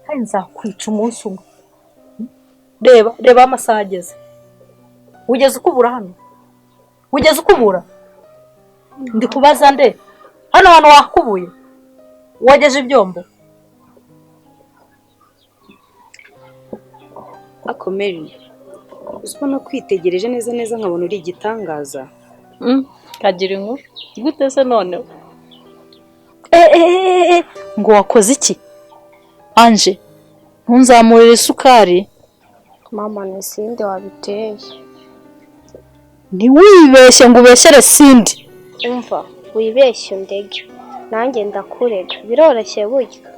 kandi nzakwica umunsi umwe. Reba amasaha ageze. Ugeze ukubura hano? Ugeze ukubura? Ndi kubaza nde? Hano hano wakubuye? Wageje ibyombo? Akomeri. Uziko no kwitegereje neza nkabona uri igitangaza. Kagira inkuru. Gute se none? Ngo wakoze iki? Anje, ntunzamurire isukari. Mama ni Sindi wabiteye. Ntiwibeshye ngo ubeshere Sindi. Umva, wibeshye ndege. Nanjye ndakurega. Biroroshye burya.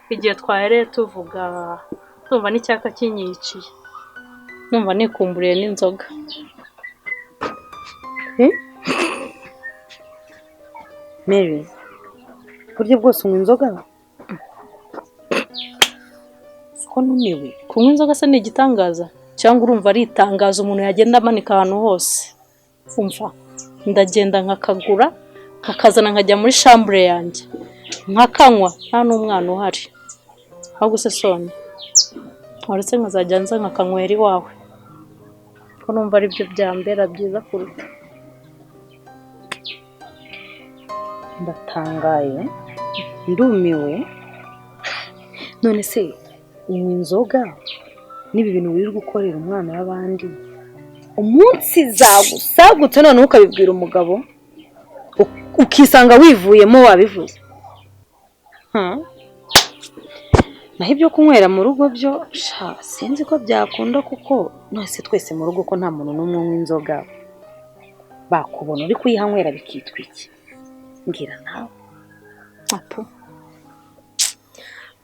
Igihe twahereye tuvuga tumva n'icyaka kinyiciye, numva nikumburiye n'inzoga. Mary, buryo bwose unywa inzoga? Siko numiwe. Kunywa inzoga se ni igitangaza cyangwa urumva ari itangazo umuntu yagenda amanika ahantu hose? Umva, ndagenda nkakagura nkakazana nkajya muri chambre yanjye nkakanywa nta n'umwana uhari. Ahubwo se Sonia, waretse nkazajya nza nkakanywera iwawe ko numva ari byo byambera byiza kuruta. Ndatangaye, ndumiwe. None se unywa inzoga nibi bintu wiri gukorera umwana w'abandi umunsi zagusagutse none ukabibwira umugabo ukisanga wivuyemo wabivuze? Naho ibyo kunywera mu rugo byo sinzi ko byakunda, kuko nose twese mu rugo ko nta muntu n'umwe unywa inzoga. Bakubona uri kuyihanywera bikitwa iki? Mbwira nawe.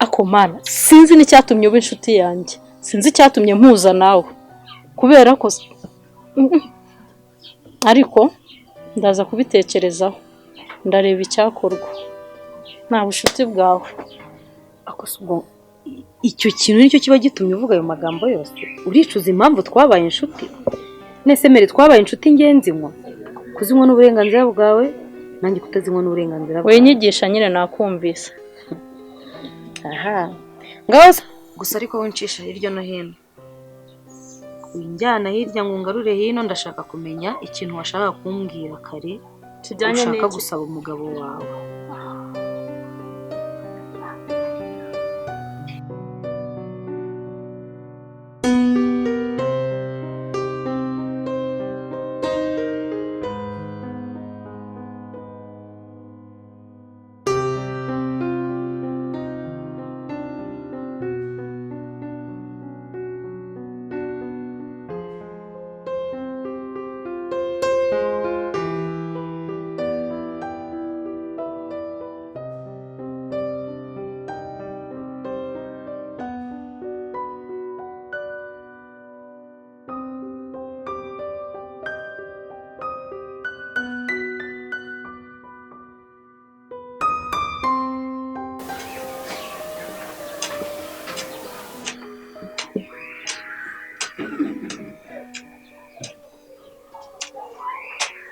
Ako mana, sinzi n'icyatumye uba inshuti yanjye, sinzi icyatumye mpuza nawe, kubera ko ariko ndaza kubitekerezaho ndareba icyakorwa. Nta bushuti bwawe. Ako subwo icyo kintu nicyo kiba gitumye uvuga ayo magambo yose? Uricuza impamvu twabaye inshuti? Nese Mere, twabaye inshuti ngenzinywa kuzinywa n'uburenganzira bwawe, nanjye kutazinywa n'uburenganzira bwawe. Wenyigisha nyine nakumvise. Ngaho gusa ariko wincisha hirya no hino. Winjyana hirya ngo ngarure hino, ndashaka kumenya ikintu washaka kumbwira kare kijyanye n'iki? Ushaka gusaba umugabo wawe.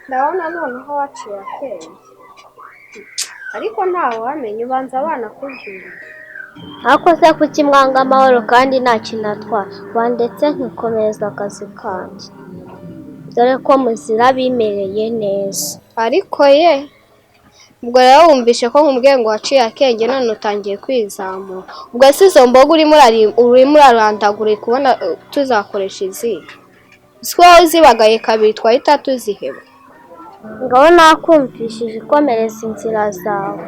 Ndabona noneho waciye akenge, ariko ntawe wamenye, ubanza abana kubwira. Ariko se kuki mwanga amahoro kandi nta kintu atwara? Ndetse nkikomeza akazi kanjye, dore ko muzira bimereye neza. Ariko ye ubwo rero wumvishe ko nkubwiye ngo waciye akenge none utangiye kwizamura. Ubwo se izo mboga urimo urarandagura kubona tuzakoresha izihe? Si wowe uzibagaye kabiri twahita tuziheba. ngaho nakumvishije ikomereza inzira zawe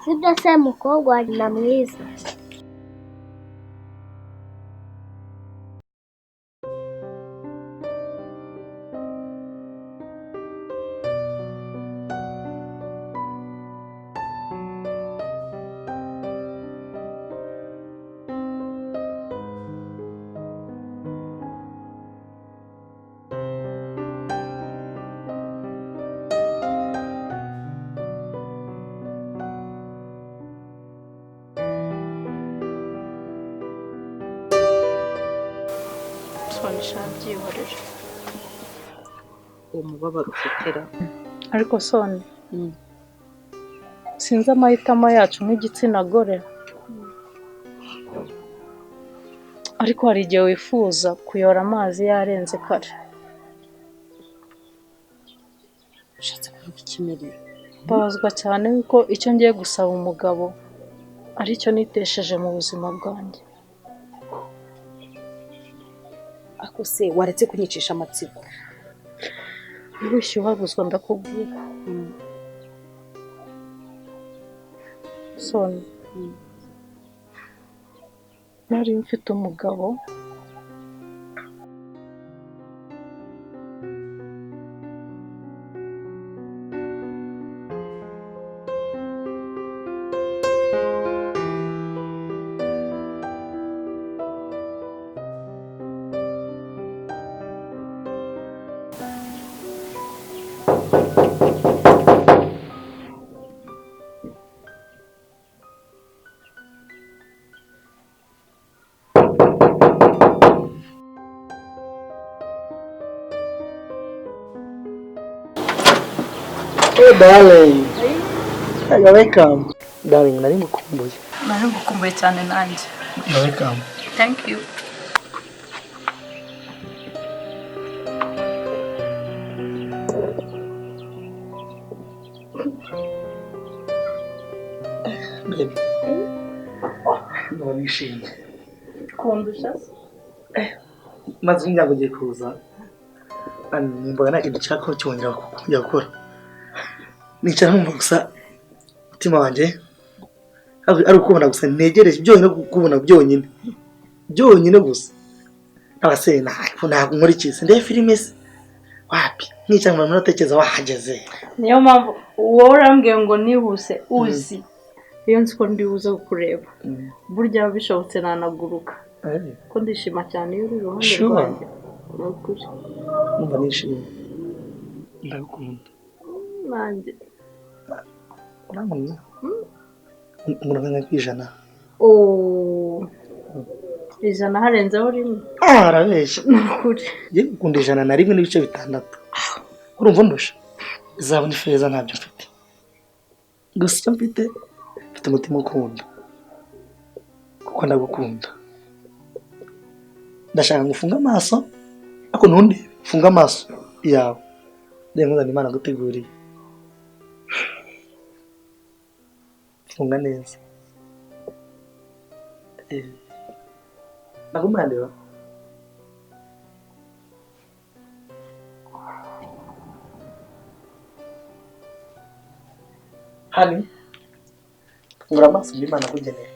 sibyo se mukobwa wa nyina mwiza. byihorera uwo mubabaro ufitera ariko soni sinzi amahitamo yacu nk'igitsina gore ariko hari igihe wifuza kuyora amazi yarenze kare. ushatse kuvuga ikimerere mbabazwa cyane kuko icyo ngiye gusaba umugabo aricyo nitesheje mu buzima bwanjye. ako se waretse kunyicisha amatsiko wishyuye uhabuzwa ndakubwira soni nari mfite umugabo Hey darling, you're welcome. Darling, nari ngukumbuye cyane nanjye. You're welcome. Thank you. Baby. Nishimye. Kundusha se? Maze umuryango ugiye kuza. Nimbaga nta kintu nshaka ko cyongera kujya gukora. Nicara numva gusa umutima wanjye ari ukubona gusa negereje byonyine kubona byonyine gusa abase ntabwo nkora ikizi ndeye filime se wapi nk'icyangwa mu natekereza wahageze niyo mpamvu wowe urambwiye ngo nihuse uzi iyo nzi ko ndi buze kukureba burya bishobotse nanaguruka ko ndishima cyane iyo uri iruhande rwanjye n'ukuri numva nishimye ndagukunda nanjye urabona umuranga kwijana ijana harenzeho rimwe arabeshya n'ukuri ye gukunda ijana na rimwe n'ibice bitandatu urumva ndusha izabona ifeza ntabyo mfite gusa icyo mfite umutima ukunda kuko ndagukunda ndashaka ngufunga amaso ariko ntundi funga amaso yawe ndenguzana Imana guteguriye funga neza nagumandeba hani fungura amaso Imana kugenera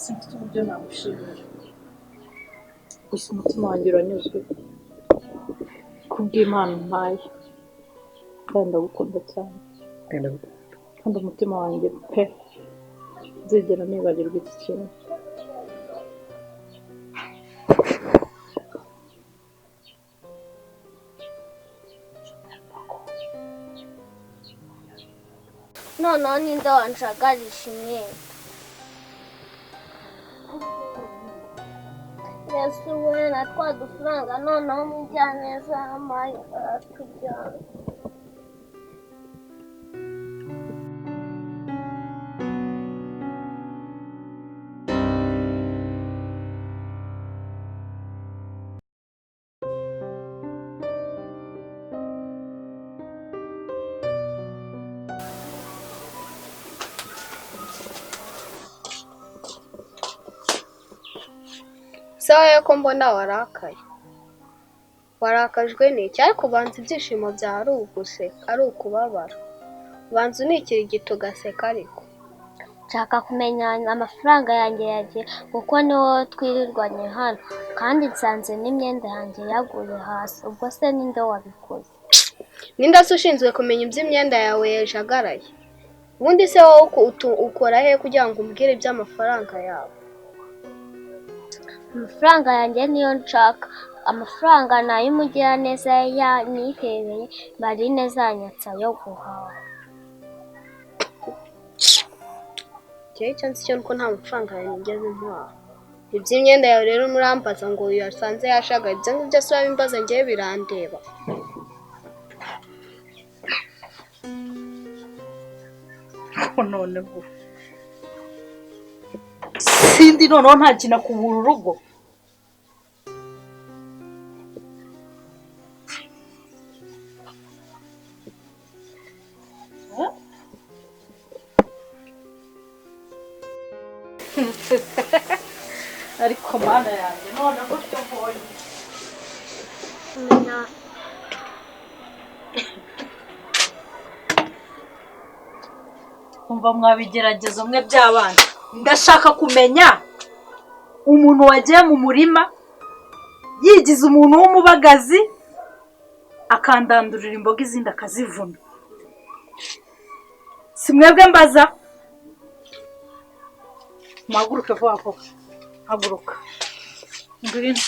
sinzi uburyo nagushimira gusa umutima wanjye uranyuzwe kubw'Imana umpaye kandi ndagukunda cyane kandi umutima wanjye pe nzigera nibagirwa iki kintu noneho ninde wanshagarisha imyenda suwe na twa dufaranga noneho mujyaneza amaye aratujyana. Sawa ko mbona warakaye. Warakajwe n'iki? Ariko ubanza ibyishimo byawe ari uguseka, ari ukubabara. Ubanza unikirigita ugaseka ariko. Nshaka kumenya amafaranga yanjye yagiye kuko niwo twirirwanye hano kandi nsanze n'imyenda yanjye yaguye hasi. Ubwo se ninde wabikoze? Ninde se ushinzwe kumenya iby'imyenda yawe yajagaraye? Ubundi se wowe ukora he kugira ngo umbwire iby'amafaranga yawe? Amafaranga yanjye niyo nshaka. Amafaranga ni ay'umugiraneza yanyihereye Marine zanyatsa yo guhaha. Icyo nzi cyo nuko nta mafaranga yanjye ngeze ntwara. Iby'imyenda yawe rero murambaza ngo yasanze yashagaye. Ibyo ngibyo se wabimbaza ngewe birandeba. Noneho sindi noneho ntakina kubura urugo. Ariko mana yanjye noneho cyo mbonye kumva mwabigerageza umwe by'abana. Ndashaka kumenya umuntu wagiye mu murima yigize umuntu w'umubagazi akandandurira imboga izindi akazivuna. Si mwebwe mbaza? Muhaguruke vuba vuba. Haguruka. Ngwino.